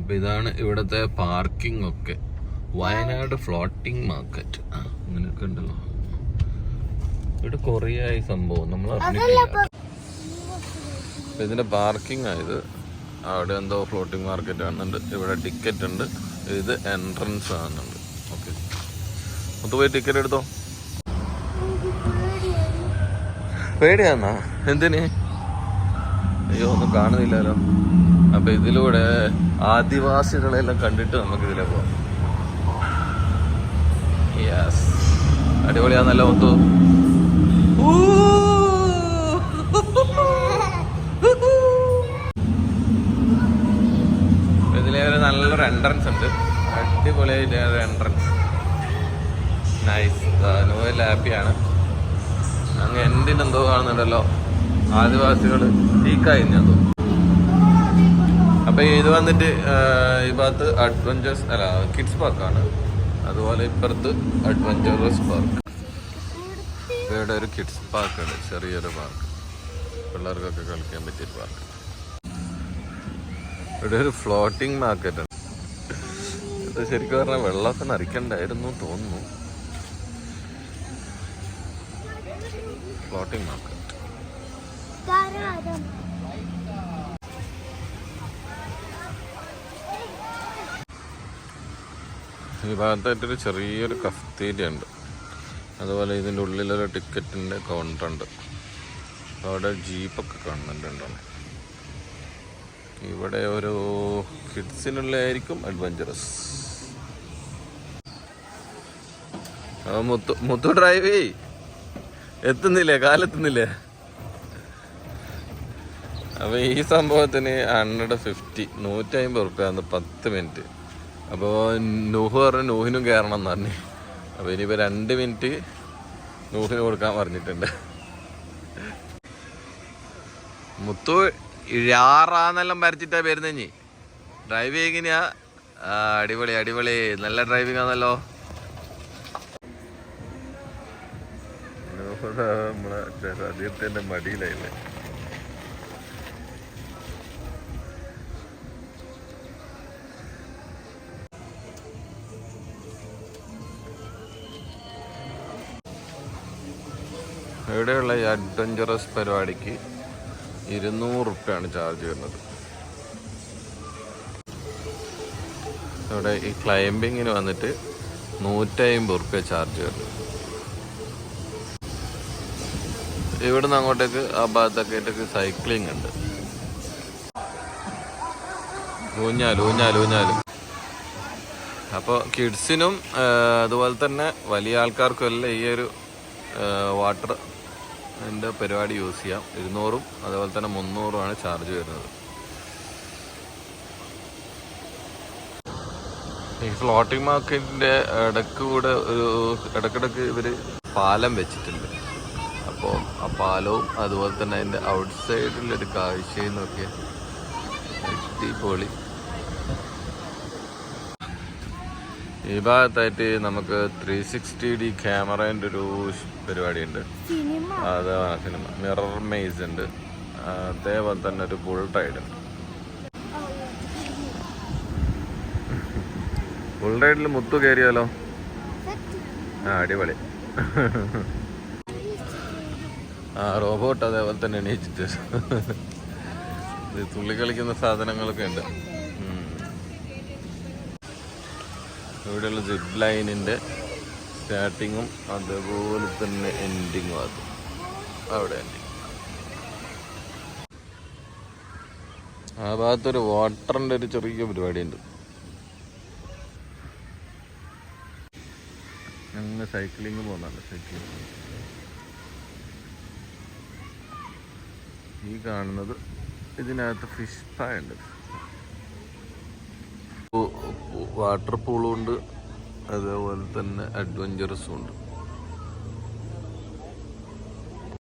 അപ്പൊ ഇതാണ് ഇവിടത്തെ പാർക്കിംഗ് ഒക്കെ. വയനാട് ഫ്ലോട്ടിംഗ് മാർക്കറ്റ് അങ്ങനെയൊക്കെ ഉണ്ടല്ലോ. ഇവിടെ കൊറേ ആയി സംഭവം, നമ്മൾ അറിഞ്ഞിട്ടില്ല. ഇതിന്റെ പാർക്കിംഗ് ആയത്. അവിടെ എന്തോ ഫ്ലോട്ടിംഗ് മാർക്കറ്റ് ആണെന്നുണ്ട്. ഇവിടെ ടിക്കറ്റ് ഉണ്ട്. ഇത് എൻട്രൻസ് ആണെന്നുണ്ട്. ഓക്കെ, മൊത്തം പോയി ടിക്കറ്റ് എടുത്തോ. പേടിയാന്നാ? എന്തിന്? അയ്യോ, ഒന്നും കാണുന്നില്ലല്ലോ. അപ്പൊ ഇതിലൂടെ ആദിവാസികളെല്ലാം കണ്ടിട്ട് നമുക്ക് ഇതിലെ പോവാം. യെസ്, അടിപൊളിയാന്നല്ലോ മുത്തു. ഇതിലെ ഒരു നല്ലൊരു എൻട്രൻസ് ഉണ്ട്. അടിപൊളിയായിട്ട് ഒരു എൻട്രൻസ്. നൈസ്. നോവൽ ഹാപ്പിയാണ്. അങ്ങ് എന്തിനെന്തോ കാണുന്നുണ്ടല്ലോ. ആദിവാസികൾ ടീക്കായിരുന്നു എന്തോ. അപ്പൊ ഇത് വന്നിട്ട് ഈ ഭാഗത്ത് അഡ്വഞ്ചേഴ്സ് അല്ല കിഡ്സ് പാർക്കാണ്. അതുപോലെ ഇപ്പുറത്ത് അഡ്വഞ്ചറസ് പാർക്ക്. ഇവിടെ ഒരു കിഡ്സ് പാർക്ക് ഉണ്ട്, ചെറിയൊരു പാർക്ക്, പിള്ളേർക്കൊക്കെ കളിക്കാൻ പറ്റിയ പാർക്ക്. ഇവിടെ ഒരു ഫ്ലോട്ടിംഗ് മാർക്കറ്റ് ഉണ്ട്. ഇത് ശരിക്കും പറഞ്ഞാൽ വെള്ളമൊക്കെ നിറയ്ക്കണ്ടായിരുന്നു തോന്നുന്നു. Floating market. ഈ ഭാഗത്തായിട്ടൊരു ചെറിയൊരു കഫ്തീരിയ ഉണ്ട്. അതുപോലെ ഇതിൻ്റെ ഉള്ളിലൊരു ടിക്കറ്റിൻ്റെ കൗണ്ടറുണ്ട്. അവിടെ ജീപ്പൊക്കെ കാണുന്നുണ്ടോ. ഇവിടെ ഒരു കിഡ്സിനുള്ളതായിരിക്കും അഡ്വഞ്ചറസ്. മുത്തു ഡ്രൈവ് ചെയ്. എത്തുന്നില്ലേ, കാലെത്തുന്നില്ലേ? അപ്പോൾ ഈ സംഭവത്തിന് 150 150 10 മിനിറ്റ്. അപ്പോൾ നൂഹ് പറഞ്ഞു നൂഹിനും കയറണം എന്ന് പറഞ്ഞു. അപ്പോൾ ഇനിയിപ്പോൾ 2 മിനിറ്റ് നൂഹിന് കൊടുക്കാൻ പറഞ്ഞിട്ടുണ്ട്. മുത്തു ഇഴാറാന്നെല്ലാം വരച്ചിട്ടാ വരുന്നേ. ഡ്രൈവ് എങ്ങനെയാ? അടിപൊളി അടിപൊളി, നല്ല ഡ്രൈവിംഗ് ആണല്ലോ. നമ്മളെ അദ്ദേഹത്തിൻ്റെ മടിയിലായില്ലേ. ഇവിടെയുള്ള ഈ അഡ്വഞ്ചറസ് പരിപാടിക്ക് 200 റുപ്യാണ് ചാർജ് വരുന്നത്. ഇവിടെ ഈ ക്ലൈംബിങ്ങിന് വന്നിട്ട് 150 റുപ്യ ചാർജ് വരുന്നത്. ഇവിടുന്ന് അങ്ങോട്ടേക്ക് ആ ഭാഗത്തൊക്കെ സൈക്ലിംഗ് ഉണ്ട്. ഊഞ്ഞാല്. അപ്പോൾ കിഡ്സിനും അതുപോലെ തന്നെ വലിയ ആൾക്കാർക്കും എല്ലാം ഈ ഒരു വാട്ടർ അതിൻ്റെ പരിപാടി യൂസ് ചെയ്യാം. 200 അതുപോലെ തന്നെ 300 ചാർജ് വരുന്നത്. ഈ ഫ്ലോട്ടിംഗ് മാർക്കറ്റിൻ്റെ ഇടയ്ക്കൂടെ ഒരു ഇടയ്ക്കിടയ്ക്ക് ഇവർ പാലം വെച്ചിട്ടുണ്ട്. അപ്പോൾ ആ പാലവും അതുപോലെ തന്നെ അതിൻ്റെ ഔട്ട് സൈഡിലൊരു കാഴ്ചയിൽ നോക്കിയ അടിപൊളി. ഈ ഭാഗത്തായിട്ട് നമുക്ക് 360D ക്യാമറേൻ്റെ ഒരു പരിപാടിയുണ്ട്. അതാണ് സിനിമ. മിറർ മെയ്സ് ഉണ്ട്. അതേപോലെ തന്നെ ഒരു ബുൾ റൈഡ് ഉണ്ട്. ബുൾ റൈഡിൽ മുത്തു കയറിയാലോ? അടിപൊളി. റോബോട്ട് അതേപോലെ തന്നെ എണീച്ചിട്ട് തുള്ളി കളിക്കുന്ന സാധനങ്ങളൊക്കെ ഉണ്ട്. ഇവിടെയുള്ള സിപ്പ് ലൈനിൻ്റെ സ്റ്റാർട്ടിങ്ങും അതുപോലെ തന്നെ എൻഡിങ്ങും അത് അവിടെ എൻഡിങ്. ആ ഭാഗത്തൊരു വാട്ടറിൻ്റെ ഒരു ചെറിയ പരിപാടിയുണ്ട്. ഞങ്ങൾ സൈക്ലിങ് പോകുന്നുണ്ട്. ഈ കാണുന്നത് ഇതിനകത്ത് ഫിഷ് പായ ഉണ്ട്. വാട്ടർ പൂളും ഉണ്ട്, അതേപോലെ തന്നെ അഡ്വഞ്ചറസും ഉണ്ട്.